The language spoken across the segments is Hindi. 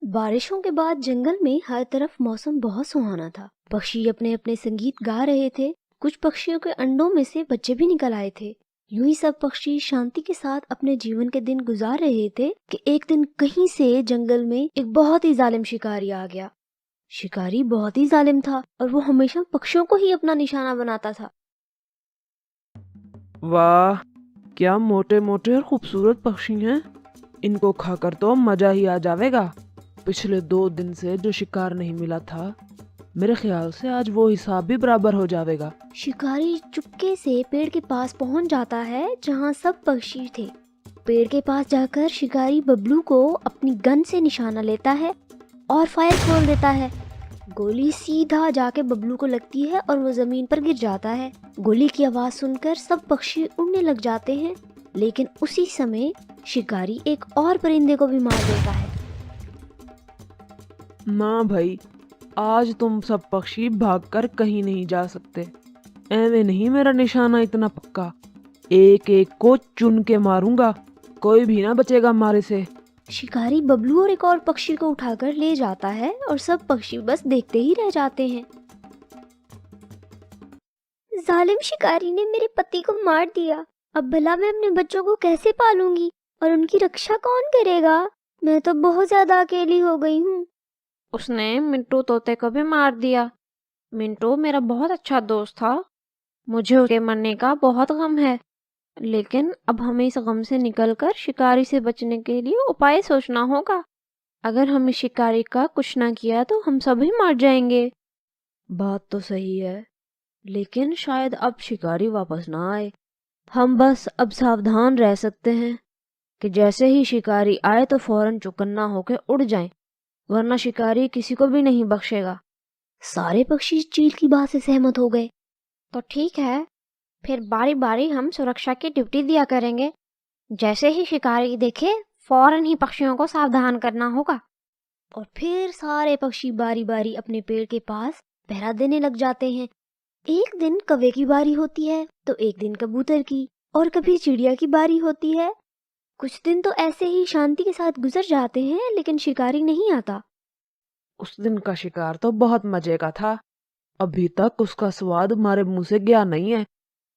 बारिशों के बाद जंगल में हर तरफ मौसम बहुत सुहाना था। पक्षी अपने अपने संगीत गा रहे थे। कुछ पक्षियों के अंडों में से बच्चे भी निकल आए थे। यूं ही सब पक्षी शांति के साथ अपने जीवन के दिन गुजार रहे थे कि एक दिन कहीं से जंगल में एक बहुत ही जालिम शिकारी आ गया। शिकारी बहुत ही जालिम था और वो हमेशा पक्षियों को ही अपना निशाना बनाता था। वाह, क्या मोटे मोटे और खूबसूरत पक्षी हैं। इनको खाकर तो मजा ही आ जाएगा। पिछले 2 दिन से जो शिकार नहीं मिला था, मेरे ख्याल से आज वो हिसाब भी बराबर हो जाएगा। शिकारी चुपके से पेड़ के पास पहुंच जाता है जहां सब पक्षी थे। पेड़ के पास जाकर शिकारी बबलू को अपनी गन से निशाना लेता है और फायर खोल देता है। गोली सीधा जाके बबलू को लगती है और वो जमीन पर गिर जाता है। गोली की आवाज सुनकर सब पक्षी उड़ने लग जाते हैं, लेकिन उसी समय शिकारी एक और परिंदे को भी मार देता है। ना भाई, आज तुम सब पक्षी भागकर कहीं नहीं जा सकते। ऐवे नहीं, मेरा निशाना इतना पक्का। एक एक को चुन के मारूंगा, कोई भी ना बचेगा मारे से। शिकारी बबलू और एक और पक्षी को उठाकर ले जाता है और सब पक्षी बस देखते ही रह जाते हैं। जालिम शिकारी ने मेरे पति को मार दिया। अब भला मैं अपने बच्चों को कैसे पालूंगी और उनकी रक्षा कौन करेगा? मैं तो बहुत ज्यादा अकेली हो गई हूँ। उसने मिंटू तोते को भी मार दिया। मिंटू मेरा बहुत अच्छा दोस्त था। मुझे उसके मरने का बहुत गम है, लेकिन अब हमें इस गम से निकलकर शिकारी से बचने के लिए उपाय सोचना होगा। अगर हमने शिकारी का कुछ ना किया तो हम सभी मर जाएंगे। बात तो सही है, लेकिन शायद अब शिकारी वापस ना आए। हम बस अब सावधान रह सकते हैं कि जैसे ही शिकारी आए तो फौरन चौकन्ना होकर उड़ जाएं, वरना शिकारी किसी को भी नहीं बख्शेगा। सारे पक्षी चील की बात से सहमत हो गए। तो ठीक है, फिर बारी बारी हम सुरक्षा की ड्यूटी दिया करेंगे। जैसे ही शिकारी देखे, फौरन ही पक्षियों को सावधान करना होगा। और फिर सारे पक्षी बारी बारी अपने पेड़ के पास पहरा देने लग जाते हैं। एक दिन कौवे की बारी होती है तो एक दिन कबूतर की, और कभी चिड़िया की बारी होती है। कुछ दिन तो ऐसे ही शांति के साथ गुजर जाते हैं, लेकिन शिकारी नहीं आता। उस दिन का शिकार तो बहुत मजे का था। अभी तक उसका स्वाद हमारे मुंह से गया नहीं है।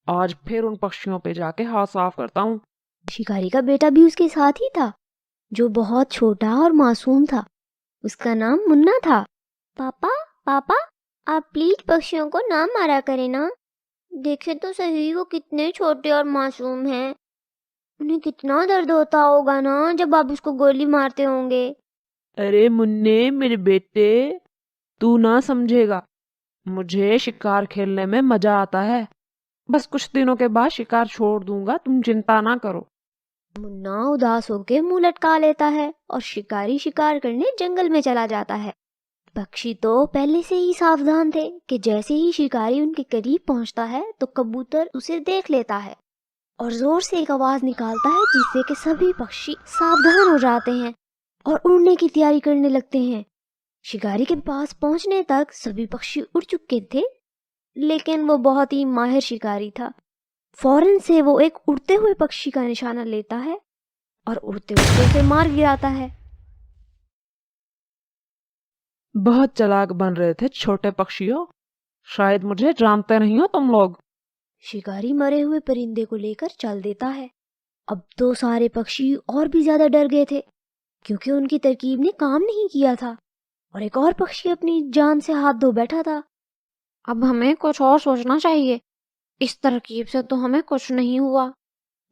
आज फिर उन पक्षियों पे जाके हाथ साफ करता हूँ। शिकारी का बेटा भी उसके साथ ही था, जो बहुत छोटा और मासूम था। उसका नाम मुन्ना था। पापा, पापा, आप प्लीज पक्षियों को ना मारा करें ना। देखे तो सही, वो कितने छोटे और मासूम हैं। उन्हें कितना दर्द होता होगा ना जब आप उसको गोली मारते होंगे। अरे मुन्ने, मेरे बेटे, तू ना समझेगा। मुझे शिकार खेलने में मजा आता है। बस कुछ दिनों के बाद शिकार छोड़ दूंगा, तुम चिंता ना करो। मुन्ना उदास होकर मुंह लटका लेता है और शिकारी शिकार करने जंगल में चला जाता है। पक्षी तो पहले से ही सावधान थे कि जैसे ही शिकारी उनके करीब पहुंचता है तो कबूतर उसे देख लेता है और जोर से एक आवाज निकालता है, जिससे कि सभी पक्षी सावधान हो जाते हैं और उड़ने की तैयारी करने लगते हैं। शिकारी के पास पहुंचने तक सभी पक्षी उड़ चुके थे, लेकिन वो बहुत ही माहिर शिकारी था। फौरन से वो एक उड़ते हुए पक्षी का निशाना लेता है और उड़ते उड़ते उसे मार गिराता है। बहुत चालाक बन रहे थे छोटे पक्षियों। शायद मुझे जानते नहीं हो तुम लोग। शिकारी मरे हुए परिंदे को लेकर चल देता है। अब तो सारे पक्षी और भी ज्यादा डर गए थे, क्योंकि उनकी तरकीब ने काम नहीं किया था और एक और पक्षी अपनी जान से हाथ धो बैठा था। अब हमें कुछ और सोचना चाहिए। इस तरकीब से तो हमें कुछ नहीं हुआ।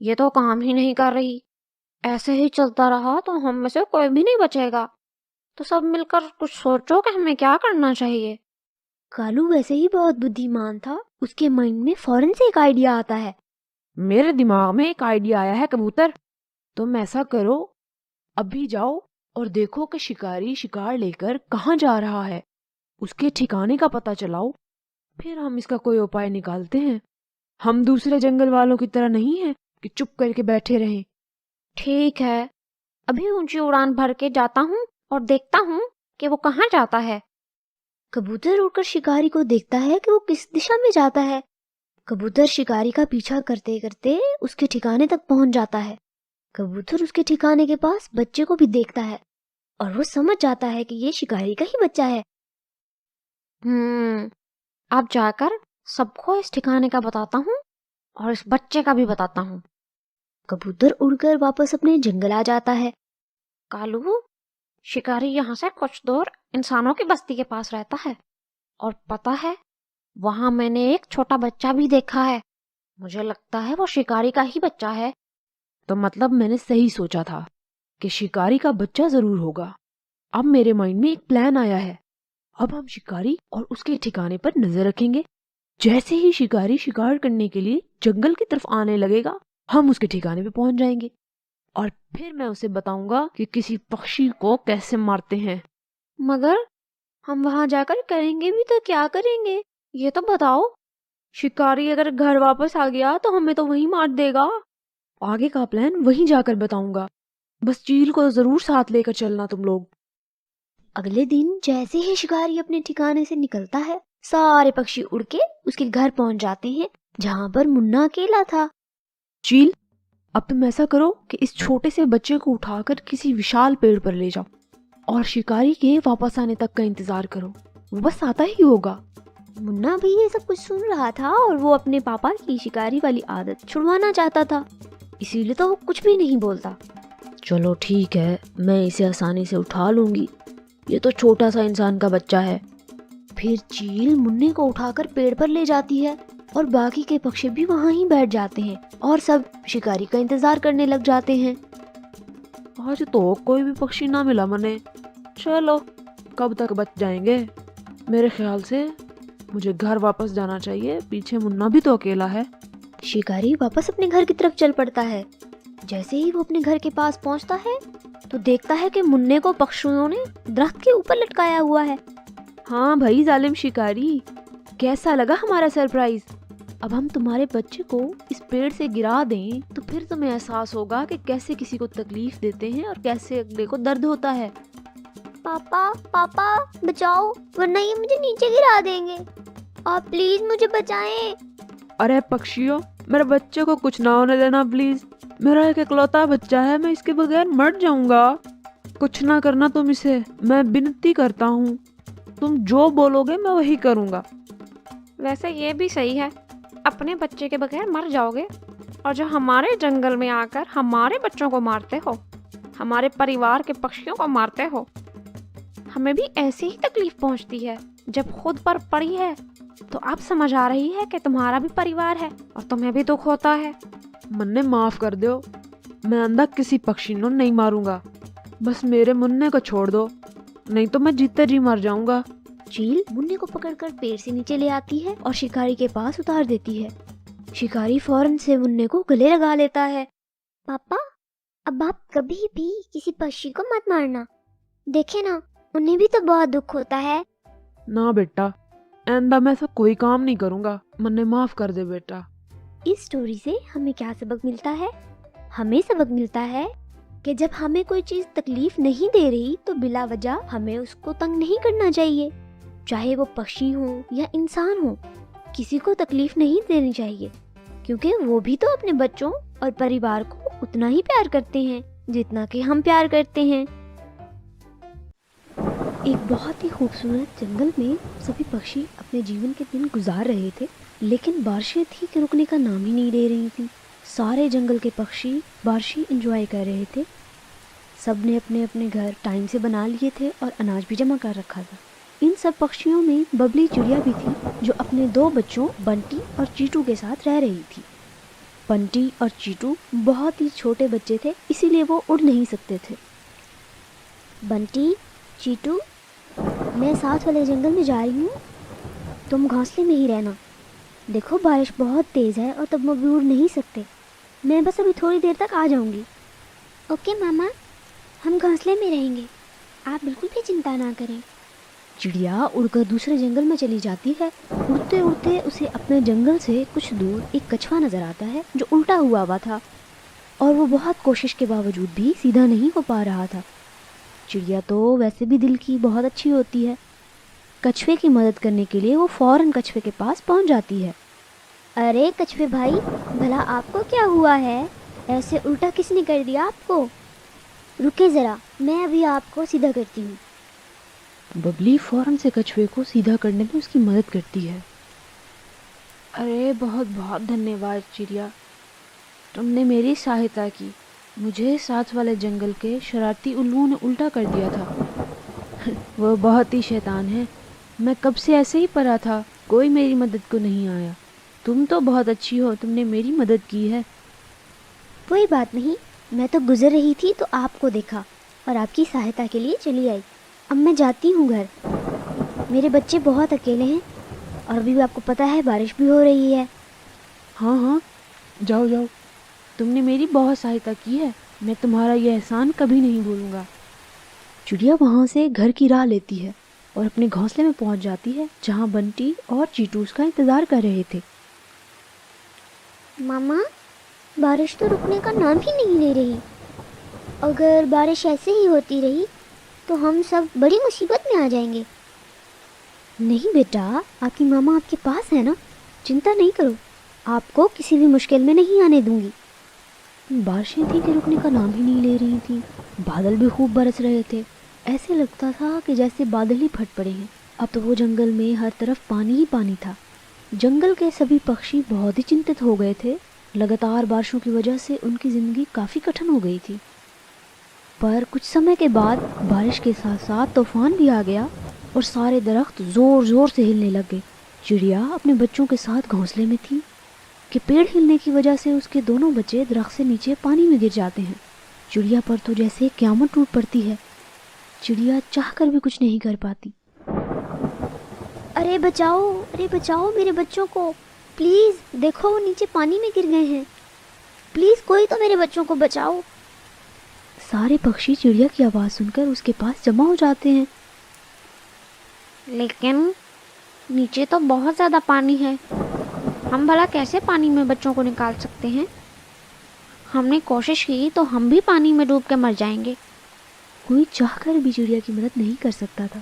ये तो काम ही नहीं कर रही। ऐसे ही चलता रहा तो हम में से कोई भी नहीं बचेगा। तो सब मिलकर कुछ सोचो कि हमें क्या करना चाहिए। कालू वैसे ही बहुत बुद्धिमान था। उसके माइंड में फौरन से एक आइडिया आता है। मेरे दिमाग में एक आइडिया आया है कबूतर। तुम ऐसा करो, अभी जाओ और देखो कि शिकारी शिकार लेकर कहाँ जा रहा है। उसके ठिकाने का पता चलाओ, फिर हम इसका कोई उपाय निकालते हैं। हम दूसरे जंगल वालों की तरह नहीं है कि चुप करके बैठे रहें। ठीक है, अभी ऊंची उड़ान भर के जाता हूँ और देखता हूँ कि वो कहाँ जाता है। कबूतर उड़कर शिकारी को देखता है कि वो किस दिशा में जाता है। कबूतर शिकारी का पीछा करते करते उसके ठिकाने तक पहुंच जाता है। कबूतर उसके ठिकाने के पास बच्चे को भी देखता है और वो समझ जाता है कि ये शिकारी का ही बच्चा है। अब जाकर सबको इस ठिकाने का बताता हूँ और इस बच्चे का भी बताता हूँ। कबूतर उड़कर वापस अपने जंगल आ जाता है। कालू, शिकारी यहाँ से कुछ दूर इंसानों की बस्ती के पास रहता है और पता है वहां मैंने एक छोटा बच्चा भी देखा है। मुझे लगता है वो शिकारी का ही बच्चा है। तो मतलब मैंने सही सोचा था कि शिकारी का बच्चा जरूर होगा। अब मेरे माइंड में एक प्लान आया है। अब हम शिकारी और उसके ठिकाने पर नजर रखेंगे। जैसे ही शिकारी शिकार करने के लिए जंगल की तरफ आने लगेगा, हम उसके ठिकाने पे पहुंच जाएंगे और फिर मैं उसे बताऊंगा कि किसी पक्षी को कैसे मारते हैं। मगर हम वहां जाकर करेंगे भी तो क्या करेंगे, ये तो बताओ। शिकारी अगर घर वापस आ गया तो हमें तो वहीं मार देगा। आगे का प्लान वहीं जाकर बताऊंगा। बस चील को जरूर साथ लेकर चलना तुम लोग। अगले दिन जैसे ही शिकारी अपने ठिकाने से निकलता है, सारे पक्षी उड़ के उसके घर पहुंच जाते हैं, जहां पर मुन्ना अकेला था। चील, अब तुम ऐसा करो कि इस छोटे से बच्चे को उठाकर किसी विशाल पेड़ पर ले जाओ और शिकारी के वापस आने तक का इंतजार करो। वो बस आता ही होगा। मुन्ना भी ये सब कुछ सुन रहा था और वो अपने पापा की शिकारी वाली आदत छुड़वाना चाहता था, इसीलिए तो वो कुछ भी नहीं बोलता। चलो ठीक है, मैं इसे आसानी से उठा लूंगी। ये तो छोटा सा इंसान का बच्चा है। फिर चील मुन्ने को उठाकर पेड़ पर ले जाती है और बाकी के पक्षी भी वहां ही बैठ जाते हैं और सब शिकारी का इंतजार करने लग जाते हैं। आज तो कोई भी पक्षी ना मिला मने। चलो, कब तक बच जाएंगे? मेरे ख्याल से मुझे घर वापस जाना चाहिए। पीछे मुन्ना भी तो अकेला है। शिकारी वापस अपने घर की तरफ चल पड़ता है। जैसे ही वो अपने घर के पास पहुंचता है तो देखता है कि मुन्ने को पक्षियों ने दरख्त के ऊपर लटकाया हुआ है। हाँ भाई जालिम शिकारी, कैसा लगा हमारा सरप्राइज? अब हम तुम्हारे बच्चे को इस पेड़ से गिरा दें तो फिर तुम्हें एहसास होगा कि कैसे किसी को तकलीफ देते हैं और कैसे अगले को दर्द होता है। पापा पापा बचाओ, वरना ये मुझे नीचे गिरा देंगे। आप प्लीज मुझे बचाएं। अरे पक्षियों, मेरे बच्चे को कुछ ना होने देना प्लीज। मेरा एक इकलौता बच्चा है, मैं इसके बगैर मर जाऊंगा। कुछ ना करना तुम इसे, मैं विनती करता हूँ। तुम जो बोलोगे मैं वही करूँगा। वैसे ये भी सही है, अपने बच्चे के बगैर मर जाओगे और जो हमारे जंगल में आकर हमारे बच्चों को मारते हो, हमारे परिवार के पक्षियों को मारते हो, हमें भी ऐसी ही तकलीफ पहुंचती है जब खुद पर पड़ी है। तो अब समझ आ रही है कि तुम्हारा भी परिवार है और तुम्हें भी दुख होता है। मन्ने माफ कर दो, मैं आंदा किसी पक्षी को नहीं मारूंगा। बस मेरे मुन्ने को छोड़ दो, नहीं तो मैं जीते जी मर जाऊंगा। चील मुन्ने को पकड़कर पेड़ से नीचे ले आती है और शिकारी के पास उतार देती है। शिकारी फौरन से मुन्ने को गले लगा लेता है। पापा, अब आप कभी भी किसी पक्षी को मत मारना, देखे ना, उन्हें भी तो बहुत दुख होता है। ना बेटा, आइंदा मैं ऐसा कोई काम नहीं करूंगा। मन्ने माफ कर दे बेटा। इस स्टोरी से हमें क्या सबक मिलता है? हमें सबक मिलता है कि जब हमें कोई चीज तकलीफ नहीं दे रही तो बिला वजह हमें उसको तंग नहीं करना चाहिए। चाहे वो पक्षी हो या इंसान हो, किसी को तकलीफ नहीं देनी चाहिए, क्योंकि वो भी तो अपने बच्चों और परिवार को उतना ही प्यार करते हैं जितना कि हम प्यार करते हैं। एक बहुत ही खूबसूरत जंगल में सभी पक्षी अपने जीवन के दिन गुजार रहे थे, लेकिन बारिशें थी कि रुकने का नाम ही नहीं ले रही थी। सारे जंगल के पक्षी बारिशें एंजॉय कर रहे थे। सब ने अपने अपने घर टाइम से बना लिए थे और अनाज भी जमा कर रखा था। इन सब पक्षियों में बबली चिड़िया भी थी, जो अपने 2 बच्चों बंटी और चीटू के साथ रह रही थी। बंटी और चीटू बहुत ही छोटे बच्चे थे, इसीलिए वो उड़ नहीं सकते थे। बंटी, चीटू, मैं साथ वाले जंगल में जा रही हूँ, तुम घोंसले में ही रहना। देखो बारिश बहुत तेज़ है और तुम अभी उड़ नहीं सकते, मैं बस अभी थोड़ी देर तक आ जाऊँगी। ओके मामा, हम घोंसले में रहेंगे, आप बिल्कुल भी चिंता ना करें। चिड़िया उड़कर दूसरे जंगल में चली जाती है। उड़ते उड़ते उसे अपने जंगल से कुछ दूर एक कछुआ नजर आता है जो उल्टा हुआ था और वो बहुत कोशिश के बावजूद भी सीधा नहीं हो पा रहा था। चिड़िया तो वैसे भी दिल की बहुत अच्छी होती है। कछुए की मदद करने के लिए वो फौरन कछुए के पास पहुंच जाती है। अरे कछुए भाई, भला आपको क्या हुआ है? ऐसे उल्टा किसने कर दिया आपको? रुके ज़रा, मैं अभी आपको सीधा करती हूँ। बबली फौरन से कछुए को सीधा करने में उसकी मदद करती है। अरे बहुत बहुत धन्यवाद चिड़िया, तुमने मेरी सहायता की। मुझे साथ वाले जंगल के शरारती उल्लुओं ने उल्टा कर दिया था। वो बहुत ही शैतान है। मैं कब से ऐसे ही पड़ा था, कोई मेरी मदद को नहीं आया। तुम तो बहुत अच्छी हो, तुमने मेरी मदद की है। कोई बात नहीं, मैं तो गुजर रही थी तो आपको देखा और आपकी सहायता के लिए चली आई। अब मैं जाती हूँ घर, मेरे बच्चे बहुत अकेले हैं और अभी भी आपको पता है बारिश भी हो रही है। हाँ हाँ, जाओ जाओ, तुमने मेरी बहुत सहायता की है, मैं तुम्हारा यह एहसान कभी नहीं भूलूंगा। चिड़िया वहाँ से घर की राह लेती है और अपने घोंसले में पहुँच जाती है, जहाँ बंटी और चीटू उसका इंतजार कर रहे थे। मामा, बारिश तो रुकने का नाम ही नहीं ले रही। अगर बारिश ऐसे ही होती रही तो हम सब बड़ी मुसीबत में आ जाएंगे। नहीं बेटा, आपकी मामा आपके पास है ना, चिंता नहीं करो, आपको किसी भी मुश्किल में नहीं आने दूंगी। बारिशें थी कि रुकने का नाम ही नहीं ले रही थी। बादल भी खूब बरस रहे थे, ऐसे लगता था कि जैसे बादल ही फट पड़े हैं। अब तो वो जंगल में हर तरफ पानी ही पानी था। जंगल के सभी पक्षी बहुत ही चिंतित हो गए थे। लगातार बारिशों की वजह से उनकी ज़िंदगी काफ़ी कठिन हो गई थी। पर कुछ समय के बाद बारिश के साथ साथ तूफान भी आ गया और सारे दरख्त ज़ोर ज़ोर से हिलने लग गए। चिड़िया अपने बच्चों के साथ घोंसले में थी कि पेड़ हिलने की वजह से उसके दोनों बच्चे दरख्त से नीचे पानी में गिर जाते हैं। चिड़िया पर तो जैसे क़यामत टूट पड़ती है। चिड़िया चाहकर भी कुछ नहीं कर पाती। अरे बचाओ मेरे बच्चों को, प्लीज़ देखो वो नीचे पानी में गिर गए हैं, प्लीज़ कोई तो मेरे बच्चों को बचाओ। सारे पक्षी चिड़िया की आवाज़ सुनकर उसके पास जमा हो जाते हैं। लेकिन नीचे तो बहुत ज़्यादा पानी है, हम भला कैसे पानी में बच्चों को निकाल सकते हैं? हमने कोशिश की तो हम भी पानी में डूब के मर जाएंगे। कोई चाहकर भी चिड़िया की मदद नहीं कर सकता था।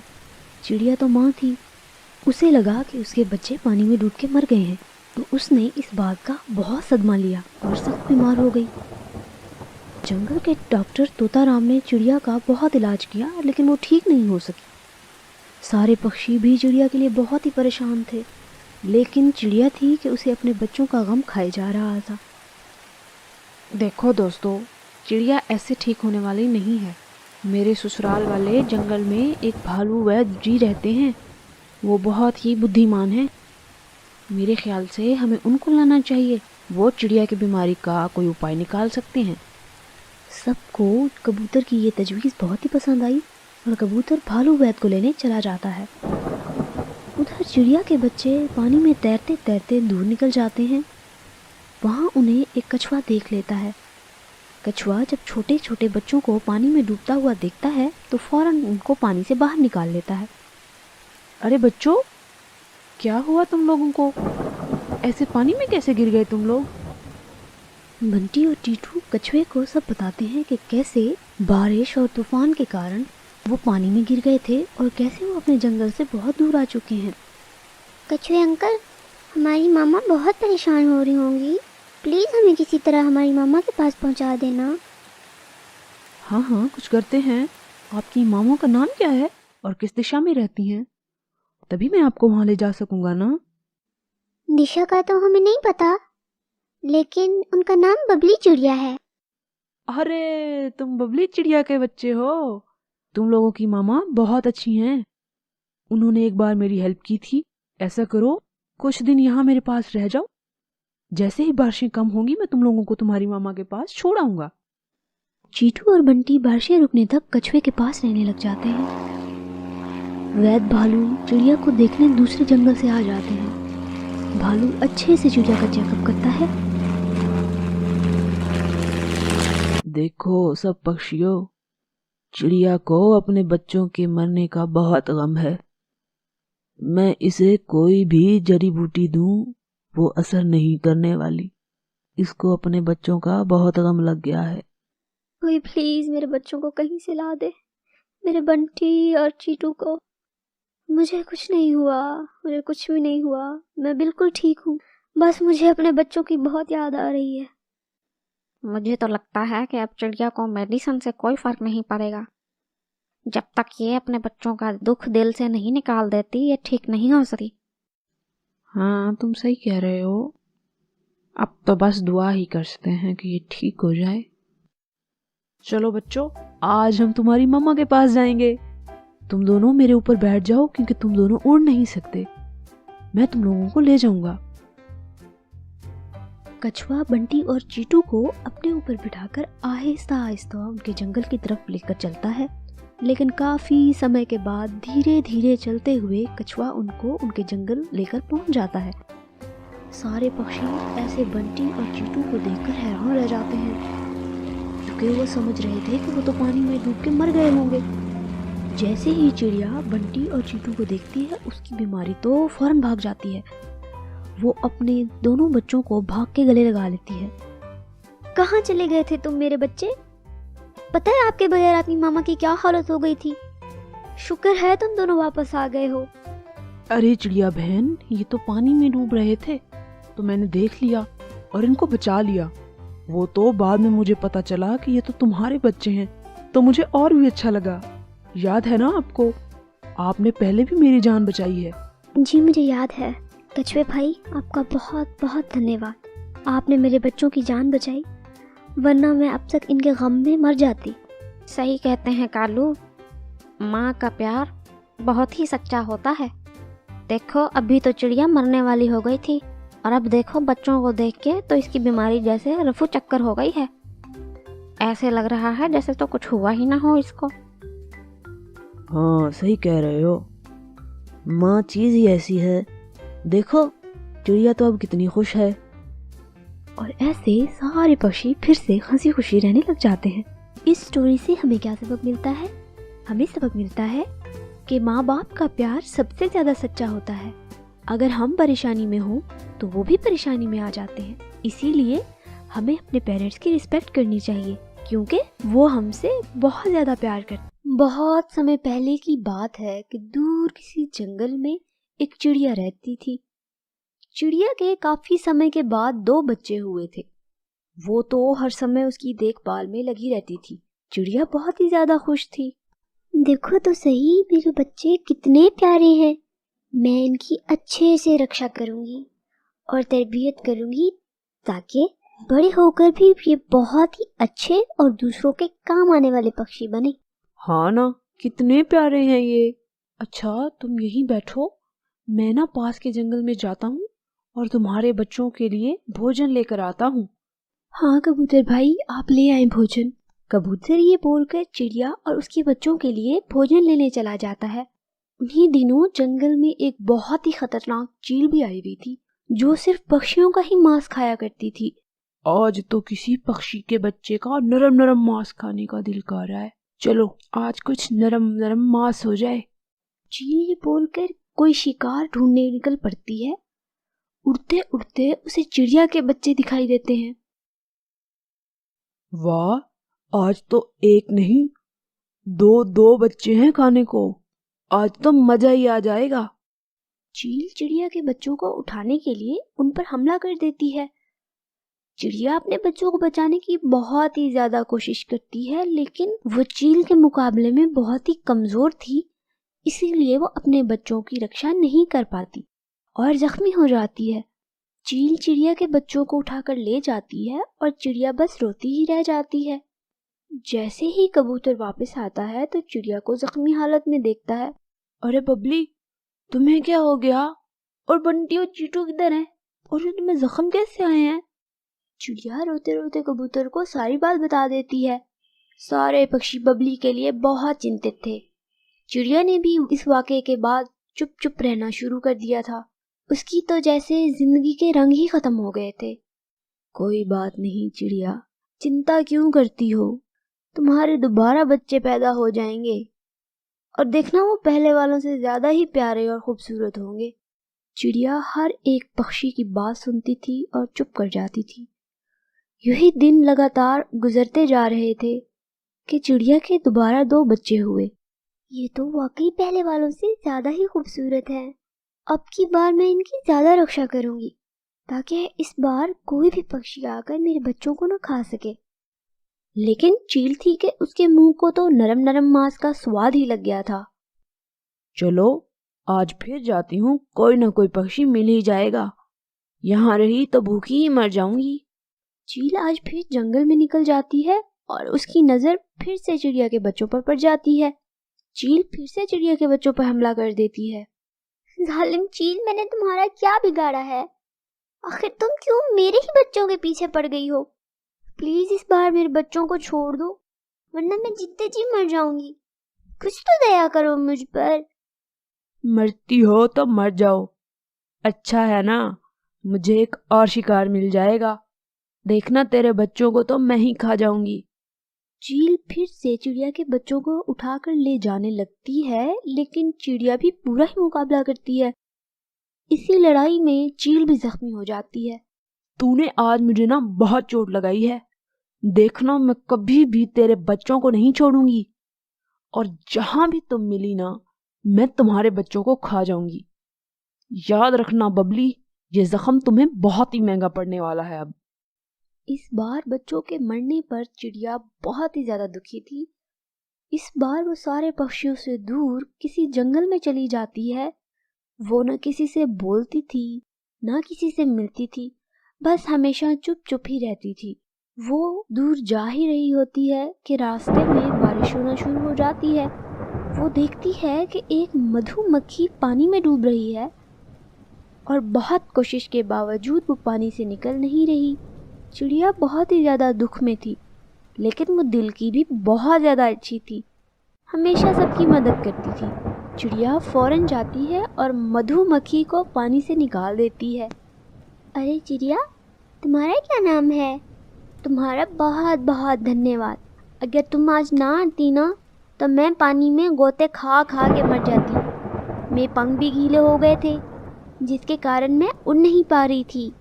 चिड़िया तो माँ थी, उसे लगा कि उसके बच्चे पानी में डूब के मर गए हैं, तो उसने इस बात का बहुत सदमा लिया और सख्त बीमार हो गई। जंगल के डॉक्टर तोताराम ने चिड़िया का बहुत इलाज किया, लेकिन वो ठीक नहीं हो सकी। सारे पक्षी भी चिड़िया के लिए बहुत ही परेशान थे, लेकिन चिड़िया थी कि उसे अपने बच्चों का गम खाए जा रहा था। देखो दोस्तों, चिड़िया ऐसे ठीक होने वाली नहीं है। मेरे ससुराल वाले जंगल में एक भालू वैद्य जी रहते हैं, वो बहुत ही बुद्धिमान हैं। मेरे ख्याल से हमें उनको लाना चाहिए, वो चिड़िया की बीमारी का कोई उपाय निकाल सकते हैं। सबको कबूतर की ये तजवीज़ बहुत ही पसंद आई और कबूतर भालू वैद्य को लेने चला जाता है। उधर चिड़िया के बच्चे पानी में तैरते तैरते दूर निकल जाते हैं। वहाँ उन्हें एक कछुआ देख लेता है। कछुआ जब छोटे छोटे बच्चों को पानी में डूबता हुआ देखता है तो फौरन उनको पानी से बाहर निकाल लेता है। अरे बच्चों, क्या हुआ तुम लोगों को? ऐसे पानी में कैसे गिर गए तुम लोग? बंटी और टीटू कछुए को सब बताते हैं कि कैसे बारिश और तूफान के कारण वो पानी में गिर गए थे और कैसे वो अपने जंगल से बहुत दूर आ चुके हैं। कछुए अंकल, हमारी मामा बहुत परेशान हो रही होंगी, प्लीज़ हमें किसी तरह हमारी मामा के पास पहुंचा देना। हाँ हाँ, कुछ करते हैं। आपकी मामों का नाम क्या है और किस दिशा में रहती हैं? तभी मैं आपको वहाँ ले जा सकूंगा ना। दिशा का तो हमें नहीं पता, लेकिन उनका नाम बबली चिड़िया है। अरे, तुम बबली चिड़िया के बच्चे हो। तुम लोगों की मामा बहुत अच्छी हैं। उन्होंने एक बार मेरी हेल्प की थी। ऐसा करो, कुछ दिन यहाँ मेरे पास रह जाओ। जैसे ही बारिशें कम होंगी मैं तुम लोगों को तुम्हारी मामा के पास छोड़ आऊंगा। चीटू और बंटी बारिशें रुकने तक कछुए के पास रहने लग जाते हैं। वैद्य भालू चिड़िया को देखने दूसरे जंगल से आ जाते हैं। भालू अच्छे से चिड़िया का चेकअप करता है। देखो सब पक्षियों, चिड़िया को अपने बच्चों के मरने का बहुत गम है। मैं इसे कोई भी जड़ी बूटी दूं, वो असर नहीं करने वाली। इसको अपने बच्चों का बहुत गम लग गया है। कोई प्लीज मेरे बच्चों को कहीं से ला दे, मेरे बंटी और चीटू को। मुझे कुछ नहीं हुआ, मुझे कुछ भी नहीं हुआ, मैं बिल्कुल ठीक हूँ। बस मुझे अपने बच्चों की बहुत याद आ रही है। मुझे तो लगता है कि अब चिड़िया को मेडिसिन से कोई फर्क नहीं पड़ेगा। जब तक ये अपने बच्चों का दुख दिल से नहीं निकाल देती, ये ठीक नहीं हो सकती। हाँ, तुम सही कह रहे हो। अब तो बस दुआ ही कर सकते हैं कि ये ठीक हो जाए। चलो बच्चों, आज हम तुम्हारी मम्मा के पास जाएंगे। तुम दोनों मेरे ऊपर बैठ जाओ क्योंकि तुम दोनों उड़ नहीं सकते। मैं तुम लोगों को ले जाऊंगा। कछुआ बंटी और चीटू को अपने ऊपर बिठाकर आहिस्ता आहिस्ता उनके जंगल की तरफ लेकर चलता है। लेकिन काफी समय के बाद धीरे धीरे चलते हुए कछुआ उनको उनके जंगल लेकर पहुंच जाता है। सारे पक्षी ऐसे बंटी और चीटू को देखकर हैरान रह जाते हैं, क्योंकि वो समझ रहे थे कि वो तो पानी में डूब के मर गए होंगे। जैसे ही चिड़िया बंटी और चीटू को देखती है, उसकी बीमारी तो फौरन भाग जाती है। वो अपने दोनों बच्चों को भाग के गले लगा लेती है। कहाँ चले गए थे तुम मेरे बच्चे? पता है आपके बगैर अपनी मामा की क्या हालत हो गई थी। शुक्र है तुम दोनों वापस आ गए हो। अरे चिड़िया बहन, ये तो पानी में डूब रहे थे तो मैंने देख लिया और इनको बचा लिया। वो तो बाद में मुझे पता चला कि ये तो तुम्हारे बच्चे हैं, तो मुझे और भी अच्छा लगा। याद है ना आपको, आपने पहले भी मेरी जान बचाई है। जी मुझे याद है कछुए भाई, आपका बहुत बहुत धन्यवाद। आपने मेरे बच्चों की जान बचाई, वरना मैं अब तक इनके गम में मर जाती। सही कहते हैं कालू, माँ का प्यार बहुत ही सच्चा होता है। देखो, अभी तो चिड़िया मरने वाली हो गई थी और अब देखो बच्चों को देख के तो इसकी बीमारी जैसे रफू चक्कर हो गई है। ऐसे लग रहा है जैसे तो कुछ हुआ ही ना हो इसको। हाँ, सही कह रहे हो। माँ चीज ही ऐसी है। देखो, चिड़िया तो अब कितनी खुश है। और ऐसे सारे पक्षी फिर से हंसी खुशी रहने लग जाते हैं। इस स्टोरी से हमें क्या सबक मिलता है? हमें सबक मिलता है कि माँ बाप का प्यार सबसे ज्यादा सच्चा होता है। अगर हम परेशानी में हो तो वो भी परेशानी में आ जाते हैं। इसीलिए हमें अपने पेरेंट्स की रिस्पेक्ट करनी चाहिए, क्योंकि वो हमसे बहुत ज्यादा प्यार करते। बहुत समय पहले की बात है कि दूर किसी जंगल में एक चिड़िया रहती थी। चिड़िया के काफी समय के बाद 2 बच्चे हुए थे। वो तो हर समय उसकी देखभाल में लगी रहती थी। चिड़िया बहुत ही ज्यादा खुश थी। देखो तो सही, मेरे बच्चे कितने प्यारे हैं। मैं इनकी अच्छे से रक्षा करूंगी और तरबियत करूंगी, ताकि बड़े होकर भी ये बहुत ही अच्छे और दूसरों के काम आने वाले पक्षी बने। हाँ ना, कितने प्यारे हैं ये। अच्छा, तुम यहीं बैठो, मैं ना पास के जंगल में जाता हूँ और तुम्हारे बच्चों के लिए भोजन लेकर आता हूँ। हाँ कबूतर भाई, आप ले आए भोजन। कबूतर ये बोलकर चिड़िया और उसके बच्चों के लिए भोजन लेने चला जाता है। उन्हीं दिनों जंगल में एक बहुत ही खतरनाक चील भी आई हुई थी, जो सिर्फ पक्षियों का ही मांस खाया करती थी। आज तो किसी पक्षी के बच्चे का नरम नरम मांस खाने का दिल कर रहा है। चलो, आज कुछ नरम नरम मांस हो जाए। चील ये बोलकर कोई शिकार ढूंढने निकल पड़ती है। उड़ते उड़ते उसे चिड़िया के बच्चे दिखाई देते हैं। वाह, आज तो एक नहीं, 2 बच्चे हैं खाने को। आज तो मजा ही आ जाएगा। चील चिड़िया के बच्चों को उठाने के लिए उन पर हमला कर देती है। चिड़िया अपने बच्चों को बचाने की बहुत ही ज्यादा कोशिश करती है, लेकिन वो चील के मुकाबले में बहुत ही कमजोर थी। इसीलिए वो अपने बच्चों की रक्षा नहीं कर पाती और जख्मी हो जाती है। चील चिड़िया के बच्चों को उठाकर ले जाती है और चिड़िया बस रोती ही रह जाती है। जैसे ही कबूतर वापस आता है तो चिड़िया को जख्मी हालत में देखता है। अरे बबली, तुम्हें क्या हो गया? और बंटी और चीटू किधर हैं? और ये तुम्हें जख्म कैसे आए हैं? चिड़िया रोते रोते कबूतर को सारी बात बता देती है। सारे पक्षी बबली के लिए बहुत चिंतित थे। चिड़िया ने भी इस वाकये के बाद चुप चुप रहना शुरू कर दिया था। उसकी तो जैसे जिंदगी के रंग ही खत्म हो गए थे। कोई बात नहीं चिड़िया, चिंता क्यों करती हो? तुम्हारे दोबारा बच्चे पैदा हो जाएंगे और देखना वो पहले वालों से ज्यादा ही प्यारे और खूबसूरत होंगे। चिड़िया हर एक पक्षी की बात सुनती थी और चुप कर जाती थी। यही दिन लगातार गुजरते जा रहे थे कि चिड़िया के दोबारा 2 बच्चे हुए। ये तो वाकई पहले वालों से ज्यादा ही खूबसूरत है। अब की बार मैं इनकी ज्यादा रक्षा करूंगी। ताकि इस बार कोई भी पक्षी आकर मेरे बच्चों को न खा सके। लेकिन चील थी कि उसके मुंह को तो नरम नरम मांस का स्वाद ही लग गया था। चलो आज फिर जाती हूँ, कोई ना कोई पक्षी मिल ही जाएगा, यहाँ रही तो भूखी ही मर जाऊंगी। चील आज फिर जंगल में निकल जाती है और उसकी नजर फिर से चिड़िया के बच्चों पर पड़ जाती है। चील फिर से चिड़िया के बच्चों पर हमला कर देती है। जालिम चील, मैंने तुम्हारा क्या बिगाड़ा है? आखिर तुम क्यों मेरे ही बच्चों के पीछे पड़ गई हो? प्लीज इस बार मेरे बच्चों को छोड़ दो, वरना मैं जितने जी मर जाऊंगी। कुछ तो दया करो मुझ पर। मरती हो तो मर जाओ, अच्छा है ना, मुझे एक और शिकार मिल जाएगा, देखना तेरे बच्चों को तो मैं ही खा जाऊंगी। चील फिर से चिड़िया के बच्चों को उठाकर ले जाने लगती है, लेकिन चिड़िया भी पूरा ही मुकाबला करती है। इसी लड़ाई में चील भी जख्मी हो जाती है। तूने आज मुझे ना बहुत चोट लगाई है, देखना मैं कभी भी तेरे बच्चों को नहीं छोड़ूंगी, और जहां भी तुम मिली ना मैं तुम्हारे बच्चों को खा जाऊंगी। याद रखना बबली, ये जख्म तुम्हें बहुत ही महंगा पड़ने वाला है अब। इस बार बच्चों के मरने पर चिड़िया बहुत ही ज्यादा दुखी थी। इस बार वो सारे पक्षियों से दूर किसी जंगल में चली जाती है। वो न किसी से बोलती थी, ना किसी से मिलती थी, बस हमेशा चुप चुप ही रहती थी। वो दूर जा ही रही होती है कि रास्ते में बारिश होना शुरू हो जाती है। वो देखती है कि एक मधुमक्खी पानी में डूब रही है और बहुत कोशिश के बावजूद वो पानी से निकल नहीं रही। चिड़िया बहुत ही ज़्यादा दुख में थी, लेकिन वो दिल की भी बहुत ज़्यादा अच्छी थी, हमेशा सबकी मदद करती थी। चिड़िया फौरन जाती है और मधुमक्खी को पानी से निकाल देती है। अरे चिड़िया, तुम्हारा क्या नाम है? तुम्हारा बहुत बहुत धन्यवाद। अगर तुम आज ना आती ना तो मैं पानी में गोते खा खा के मर जाती। मेरे पंख भी गीले हो गए थे, जिसके कारण मैं उड़ नहीं पा रही थी।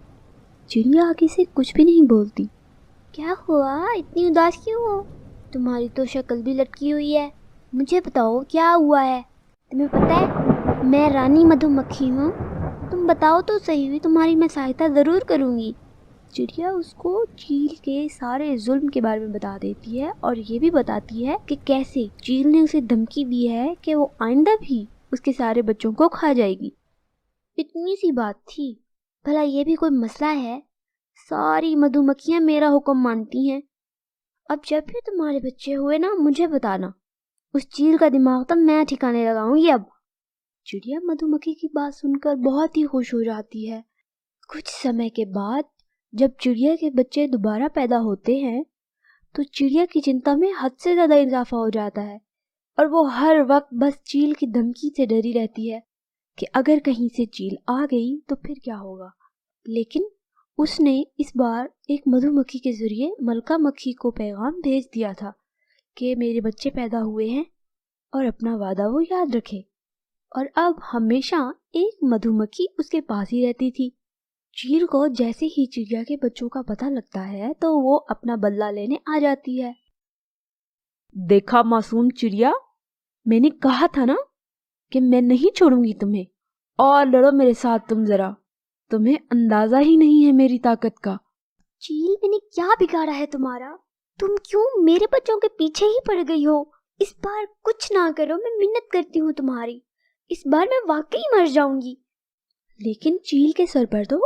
चिड़िया आगे से कुछ भी नहीं बोलती। क्या हुआ, इतनी उदास क्यों हो? तुम्हारी तो शक्ल भी लटकी हुई है। मुझे बताओ क्या हुआ है? तुम्हें पता है मैं रानी मधुमक्खी हूँ। तुम बताओ तो सही, तुम्हारी मैं सहायता ज़रूर करूँगी। चिड़िया उसको चील के सारे जुल्म के बारे में बता देती है और ये भी बताती है कि कैसे चील ने उसे धमकी दी है कि वो आइंदा भी उसके सारे बच्चों को खा जाएगी। इतनी सी बात थी, भला ये भी कोई मसला है? सारी मधुमक्खियां मेरा हुक्म मानती हैं। अब जब भी तुम्हारे बच्चे हुए ना, मुझे बताना। उस चील का दिमाग तो मैं ठिकाने लगाऊंगी अब। चिड़िया मधुमक्खी की बात सुनकर बहुत ही खुश हो जाती है। कुछ समय के बाद जब चिड़िया के बच्चे दोबारा पैदा होते हैं तो चिड़िया की चिंता में हद से ज़्यादा इजाफा हो जाता है और वो हर वक्त बस चील की धमकी से डरी रहती है कि अगर कहीं से चील आ गई तो फिर क्या होगा। लेकिन उसने इस बार एक मधुमक्खी के जरिए मलका मक्खी को पैगाम भेज दिया था कि मेरे बच्चे पैदा हुए हैं और अपना वादा वो याद रखे। और अब हमेशा एक मधुमक्खी उसके पास ही रहती थी। चील को जैसे ही चिड़िया के बच्चों का पता लगता है तो वो अपना बदला लेने आ जाती है। देखा मासूम चिड़िया, मैंने कहा था ना कि मैं नहीं छोड़ूंगी तुम्हें, और लड़ो मेरे साथ तुम जरा, तुम्हें अंदाजा ही नहीं है मेरी ताकत का। चील, मैंने क्या बिगाड़ा है तुम्हारा? तुम क्यों मेरे बच्चों के पीछे ही पड़ गई हो? इस बार कुछ ना करो, मैं मिन्नत करती हूँ तुम्हारी। इस बार मैं वाकई मर जाऊंगी। लेकिन चील के सर पर तो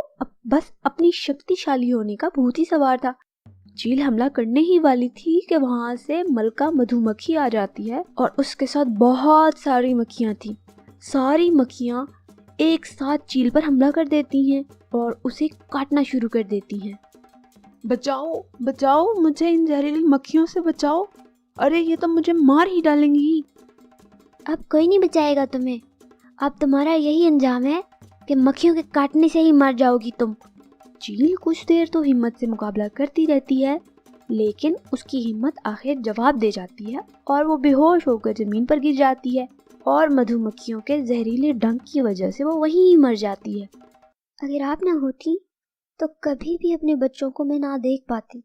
बस अपनी शक्तिशाली होने का भूत ही सवार था। चील हमला करने ही वाली थी कि वहां से मलका मधुमक्खी आ जाती है और उसके साथ बहुत सारी मक्खियां थी। सारी मक्खियां एक साथ चील पर हमला कर देती हैं और उसे काटना शुरू कर देती हैं। बचाओ बचाओ, मुझे इन जहरीली मक्खियों से बचाओ, अरे ये तो मुझे मार ही डालेंगी। अब कोई नहीं बचाएगा तुम्हें। अब तुम्हारा यही अंजाम है कि मक्खियों के काटने से ही मर जाओगी तुम। चील कुछ देर तो हिम्मत से मुकाबला करती रहती है, लेकिन उसकी हिम्मत आखिर जवाब दे जाती है और वो बेहोश होकर जमीन पर गिर जाती है और मधुमक्खियों के जहरीले डंक की वजह से वो वहीं ही मर जाती है। अगर आप ना होती तो कभी भी अपने बच्चों को मैं ना देख पाती।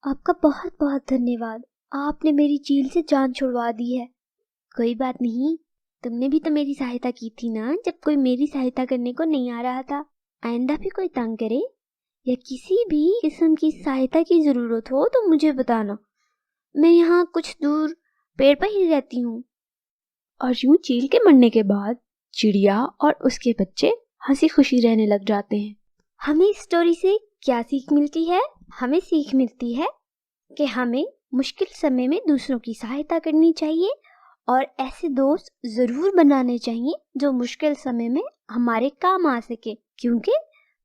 आपका बहुत बहुत धन्यवाद, आपने मेरी चील से जान छुड़वा दी है। कोई बात नहीं, तुमने भी तो मेरी सहायता की थी ना, जब कोई मेरी सहायता करने को नहीं आ रहा था। आइंदा भी कोई तंग करे या किसी भी किस्म की सहायता की ज़रूरत हो तो मुझे बताना। मैं यहाँ कुछ दूर पेड़ पर ही रहती हूँ। और यूं चील के मरने के बाद चिड़िया और उसके बच्चे हंसी खुशी रहने लग जाते हैं। हमें इस स्टोरी से क्या सीख मिलती है? हमें सीख मिलती है कि हमें मुश्किल समय में दूसरों की सहायता करनी चाहिए और ऐसे दोस्त ज़रूर बनाने चाहिए जो मुश्किल समय में हमारे काम आ सके, क्योंकि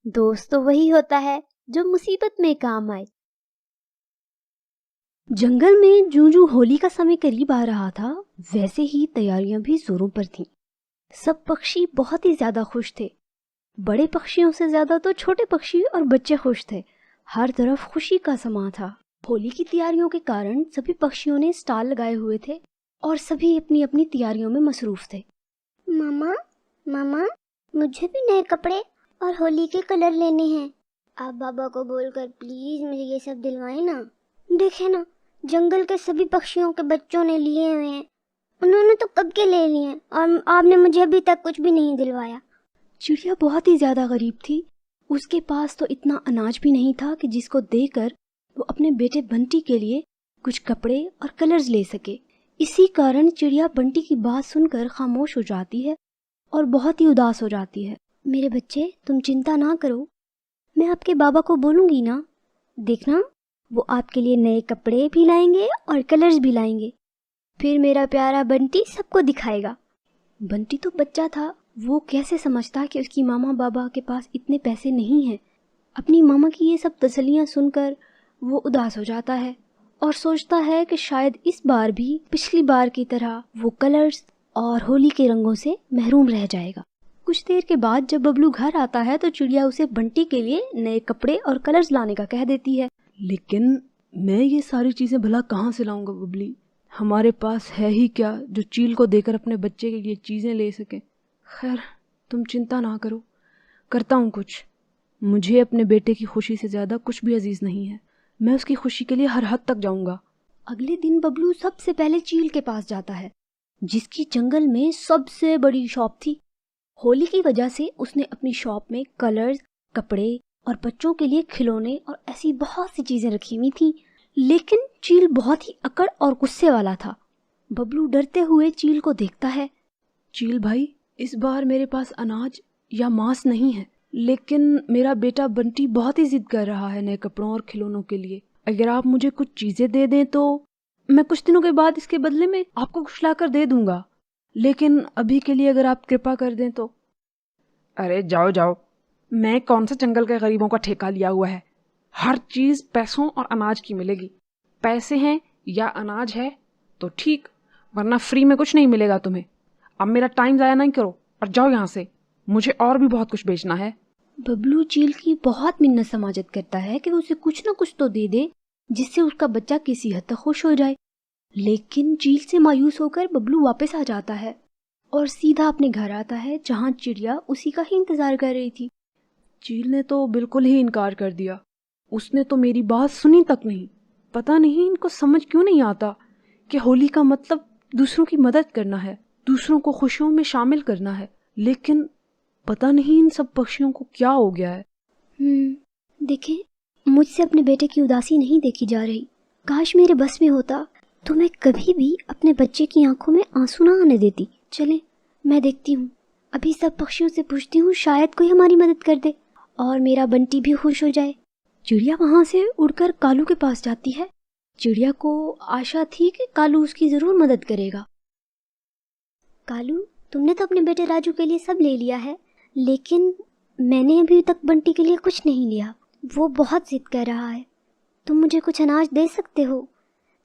दोस्त तो वही होता है जो मुसीबत में काम आए। जंगल में जूं-जूं होली का समय करीब आ रहा था, वैसे ही तैयारियां भी जोरों पर थीं। सब पक्षी बहुत ही ज्यादा खुश थे। बड़े पक्षियों से ज्यादा तो छोटे पक्षी और बच्चे खुश थे। हर तरफ खुशी का समा था। होली की तैयारियों के कारण सभी पक्षियों ने स्टॉल लगाए हुए थे और सभी अपनी अपनी तैयारियों में मसरूफ थे। मामा मामा, मुझे भी नए कपड़े और होली के कलर लेने हैं। आप बाबा को बोलकर प्लीज मुझे ये सब दिलवाएं ना। देखे ना, जंगल के सभी पक्षियों के बच्चों ने लिए हुए हैं। उन्होंने तो कब के ले लिए हैं और आपने मुझे अभी तक कुछ भी नहीं दिलवाया। चिड़िया बहुत ही ज्यादा गरीब थी। उसके पास तो इतना अनाज भी नहीं था कि जिसको देकर वो अपने बेटे बंटी के लिए कुछ कपड़े और कलर्स ले सके। इसी कारण चिड़िया बंटी की बात सुनकर खामोश हो जाती है और बहुत ही उदास हो जाती है। मेरे बच्चे, तुम चिंता ना करो, मैं आपके बाबा को बोलूंगी ना। देखना, वो आपके लिए नए कपड़े भी लाएंगे और कलर्स भी लाएंगे। फिर मेरा प्यारा बंटी सबको दिखाएगा। बंटी तो बच्चा था, वो कैसे समझता कि उसकी मामा बाबा के पास इतने पैसे नहीं हैं। अपनी मामा की ये सब तसल्लियाँ सुनकर वो उदास हो जाता है और सोचता है कि शायद इस बार भी पिछली बार की तरह वो कलर्स और होली के रंगों से महरूम रह जाएगा। कुछ देर के बाद जब बबलू घर आता है तो चिड़िया उसे बंटी के लिए नए कपड़े और कलर्स लाने का कह देती है। लेकिन मैं ये सारी चीज़ें भला कहाँ से लाऊंगा बबली? हमारे पास है ही क्या जो चील को देकर अपने बच्चे के लिए चीज़ें ले सके? खैर, तुम चिंता ना करो, करता हूँ कुछ। मुझे अपने बेटे की खुशी से ज़्यादा कुछ भी अजीज नहीं है। मैं उसकी खुशी के लिए हर हद तक जाऊंगा। अगले दिन बबलू सबसे पहले चील के पास जाता है, जिसकी जंगल में सबसे बड़ी शॉप थी। होली की वजह से उसने अपनी शॉप में कलर्स, कपड़े और बच्चों के लिए खिलौने और ऐसी बहुत सी चीजें रखी हुई थी। लेकिन चील बहुत ही अकड़ और गुस्से वाला था। बबलू डरते हुए चील को देखता है। चील भाई, इस बार मेरे पास अनाज या मांस नहीं है, लेकिन मेरा बेटा बंटी बहुत ही जिद कर रहा है नए कपड़ों और खिलौनों के लिए। अगर आप मुझे कुछ चीजें दे दें तो मैं कुछ दिनों के बाद इसके बदले में आपको कुछ लाकर दे दूंगा, लेकिन अभी के लिए अगर आप कृपा कर दें तो। अरे जाओ जाओ, मैं कौन सा जंगल के गरीबों का ठेका लिया हुआ है? हर चीज पैसों और अनाज की मिलेगी। पैसे हैं या अनाज है तो ठीक, वरना फ्री में कुछ नहीं मिलेगा तुम्हें। अब मेरा टाइम ज़ाया नहीं करो और जाओ यहाँ से, मुझे और भी बहुत कुछ बेचना है। बबलू चील की बहुत मिन्नत समाजत करता है कि वो उसे कुछ न कुछ तो दे दे जिससे उसका बच्चा किसी हद तक खुश हो जाए। लेकिन चील से मायूस होकर बबलू वापस आ जाता है और सीधा अपने घर आता है, जहाँ चिड़िया उसी का ही इंतजार कर रही थी। चील ने तो बिल्कुल ही इनकार कर दिया। उसने तो मेरी बात सुनी तक नहीं। पता नहीं इनको समझ क्यों नहीं आता कि होली का मतलब दूसरों की मदद करना है, दूसरों को खुशियों में शामिल करना है। लेकिन पता नहीं इन सब पक्षियों को क्या हो गया है। देखें, मुझसे अपने बेटे की उदासी नहीं देखी जा रही। काश मेरे बस में होता तो मैं कभी भी अपने बच्चे की आंखों में आंसू ना आने देती। चले, मैं देखती हूँ, अभी सब पक्षियों से पूछती हूँ, शायद कोई हमारी मदद कर दे और मेरा बंटी भी खुश हो जाए। चिड़िया वहाँ से उड़कर कालू के पास जाती है। चिड़िया को आशा थी कि कालू उसकी जरूर मदद करेगा। कालू, तुमने तो अपने बेटे राजू के लिए सब ले लिया है, लेकिन मैंने अभी तक बंटी के लिए कुछ नहीं लिया। वो बहुत जिद कर रहा है। तुम मुझे कुछ अनाज दे सकते हो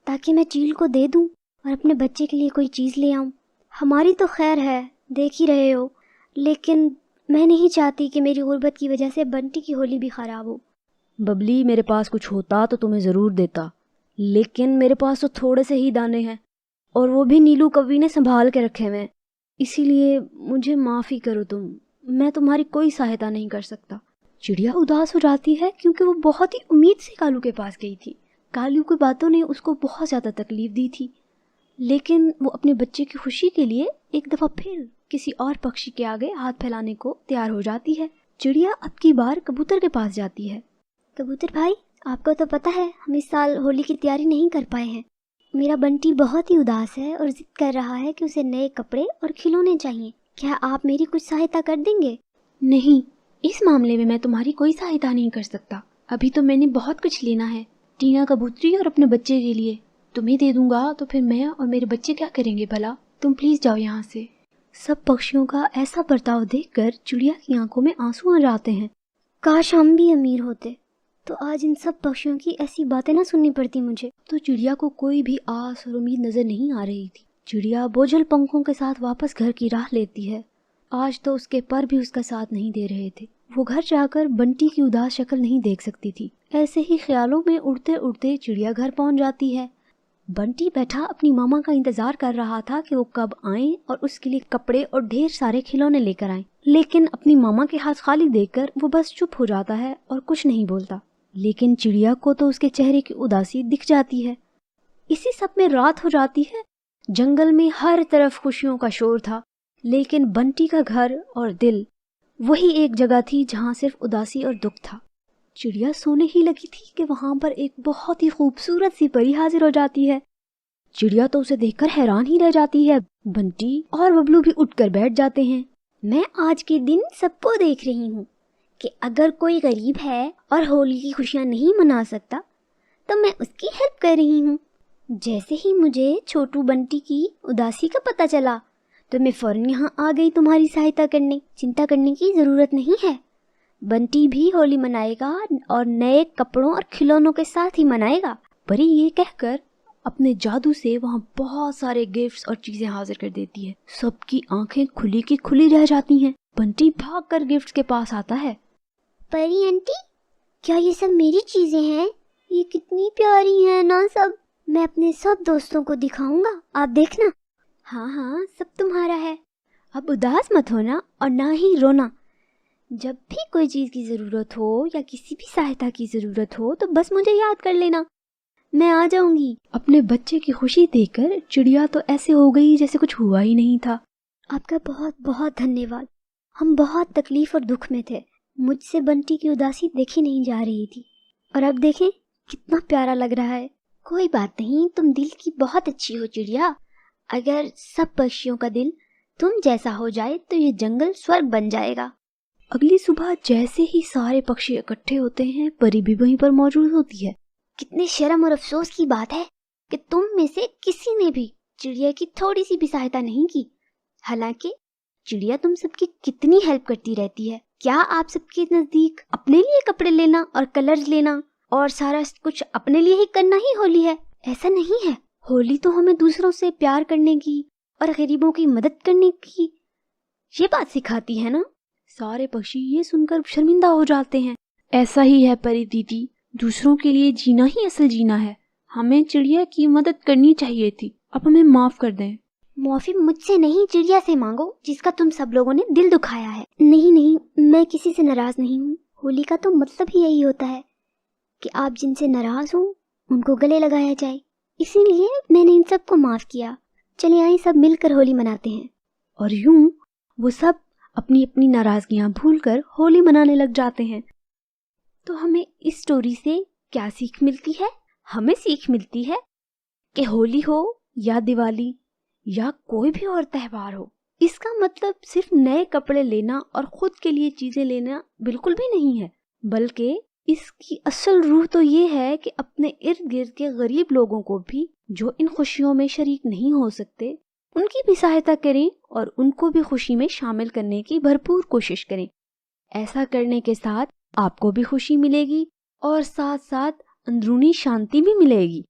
ताकि मैं चील को दे दूं और अपने बच्चे के लिए कोई चीज़ ले आऊं। हमारी तो खैर है, देख ही रहे हो, लेकिन मैं नहीं चाहती कि मेरी गुर्बत की वजह से बंटी की होली भी ख़राब हो। बबली, मेरे पास कुछ होता तो तुम्हें ज़रूर देता, लेकिन मेरे पास तो थोड़े से ही दाने हैं और वो भी नीलू कव्वी ने संभाल के रखे हुए हैं। इसीलिए मुझे माफ़ी करो तुम, मैं तुम्हारी कोई सहायता नहीं कर सकता। चिड़िया उदास हो जाती है क्योंकि वो बहुत ही उम्मीद से कालू के पास गई थी। कालू की बातों ने उसको बहुत ज़्यादा तकलीफ दी थी, लेकिन वो अपने बच्चे की खुशी के लिए एक दफ़ा फिर किसी और पक्षी के आगे हाथ फैलाने को तैयार हो जाती है। चिड़िया अब की बार कबूतर के पास जाती है। कबूतर भाई, आपको तो पता है हम इस साल होली की तैयारी नहीं कर पाए हैं। मेरा बंटी बहुत ही उदास है और जिद कर रहा है कि उसे नए कपड़े और खिलौने चाहिए। क्या आप मेरी कुछ सहायता कर देंगे? नहीं, इस मामले में मैं तुम्हारी कोई सहायता नहीं कर सकता। अभी तो मैंने बहुत कुछ लेना है, टीना कबूतरी और अपने बच्चे के लिए। तुम्हें दे दूंगा तो फिर मैं और मेरे बच्चे क्या करेंगे भला? तुम प्लीज जाओ यहाँ से। सब पक्षियों का ऐसा बर्ताव देखकर चिड़िया की आंखों में आंसू आ जाते हैं। काश हम भी अमीर होते तो आज इन सब पक्षियों की ऐसी बातें ना सुननी पड़ती मुझे। तो चिड़िया को कोई भी आस और उम्मीद नजर नहीं आ रही थी। चिड़िया बोझल पंखों के साथ वापस घर की राह लेती है। आज तो उसके पर भी उसका साथ नहीं दे रहे थे। वो घर जाकर बंटी की उदास शक्ल नहीं देख सकती थी। ऐसे ही ख्यालों में उड़ते उड़ते चिड़िया घर पहुंच जाती है। बंटी बैठा अपनी मामा का इंतजार कर रहा था कि वो कब आए और उसके लिए कपड़े और ढेर सारे खिलौने लेकर आए। लेकिन अपनी मामा के हाथ खाली देखकर वो बस चुप हो जाता है और कुछ नहीं बोलता। लेकिन चिड़िया को तो उसके चेहरे की उदासी दिख जाती है। इसी सब में रात हो जाती है। जंगल में हर तरफ खुशियों का शोर था, लेकिन बंटी का घर और दिल वही एक जगह थी जहाँ सिर्फ उदासी और दुख था। चिड़िया सोने ही लगी थी कि वहां पर एक बहुत ही खूबसूरत सी परी हाजिर हो जाती है। चिड़िया तो उसे देखकर हैरान ही रह जाती है। बंटी और बबलू भी उठकर बैठ जाते हैं। मैं आज के दिन सबको देख रही हूँ कि अगर कोई गरीब है और होली की खुशियाँ नहीं मना सकता तो मैं उसकी हेल्प कर रही हूँ। जैसे ही मुझे छोटू बंटी की उदासी का पता चला तो मैं फौरन यहाँ आ गई तुम्हारी सहायता करने। चिंता करने की ज़रूरत नहीं है। बंटी भी होली मनाएगा और नए कपड़ों और खिलौनों के साथ ही मनाएगा। परी ये कहकर अपने जादू से वहाँ बहुत सारे गिफ्ट्स और चीजें हाजिर कर देती है। सबकी आंखें खुली की खुली रह जाती हैं। बंटी भागकर गिफ्ट्स के पास आता है। परी आंटी, क्या ये सब मेरी चीजें हैं? ये कितनी प्यारी हैं ना सब। मैं अपने सब दोस्तों को दिखाऊंगा, आप देखना। हाँ हाँ, सब तुम्हारा है। अब उदास मत होना और ना ही रोना। जब भी कोई चीज की जरूरत हो या किसी भी सहायता की जरूरत हो तो बस मुझे याद कर लेना, मैं आ जाऊंगी। अपने बच्चे की खुशी देखकर चिड़िया तो ऐसे हो गई जैसे कुछ हुआ ही नहीं था। आपका बहुत बहुत धन्यवाद। हम बहुत तकलीफ और दुख में थे। मुझसे बंटी की उदासी देखी नहीं जा रही थी और अब देखें कितना प्यारा लग रहा है। कोई बात नहीं, तुम दिल की बहुत अच्छी हो चिड़िया। अगर सब पक्षियों का दिल तुम जैसा हो जाए तो ये जंगल स्वर्ग बन जाएगा। अगली सुबह जैसे ही सारे पक्षी इकट्ठे होते हैं, परी भी वहीं पर मौजूद होती है। कितने शर्म और अफसोस की बात है कि तुम में से किसी ने भी चिड़िया की थोड़ी सी भी सहायता नहीं की। हालांकि चिड़िया तुम सबकी कितनी हेल्प करती रहती है। क्या आप सबके नजदीक अपने लिए कपड़े लेना और कलर्स लेना और सारा कुछ अपने लिए ही करना ही होली है? ऐसा नहीं है। होली तो हमें दूसरों से प्यार करने की और गरीबों की मदद करने की ये बात सिखाती है ना। सारे पक्षी ये सुनकर शर्मिंदा हो जाते हैं। ऐसा ही है परी दीदी, दूसरों के लिए जीना ही असल जीना है। हमें चिड़िया की मदद करनी चाहिए थी। अब हमें माफ कर दें। माफी मुझसे नहीं, चिड़िया से मांगो जिसका तुम सब लोगों ने दिल दुखाया है। नहीं नहीं, मैं किसी से नाराज नहीं हूँ। होली का तो मतलब ही यही होता है कि आप जिनसे नाराज हो उनको गले लगाया जाए। इसीलिए मैंने इन सबको माफ किया। चलिए आइए सब मिलकर होली मनाते हैं। और यूं वो सब अपनी अपनी नाराजगियां भूलकर होली मनाने लग जाते हैं। तो हमें इस स्टोरी से क्या सीख मिलती है? हमें सीख मिलती है कि होली हो या दिवाली या कोई भी और त्योहार हो, इसका मतलब सिर्फ नए कपड़े लेना और खुद के लिए चीजें लेना बिल्कुल भी नहीं है, बल्कि इसकी असल रूह तो ये है कि अपने इर्द गिर्द के गरीब लोगों को भी, जो इन खुशियों में शरीक नहीं हो सकते, उनकी भी सहायता करें और उनको भी खुशी में शामिल करने की भरपूर कोशिश करें। ऐसा करने के साथ आपको भी खुशी मिलेगी और साथ साथ अंदरूनी शांति भी मिलेगी।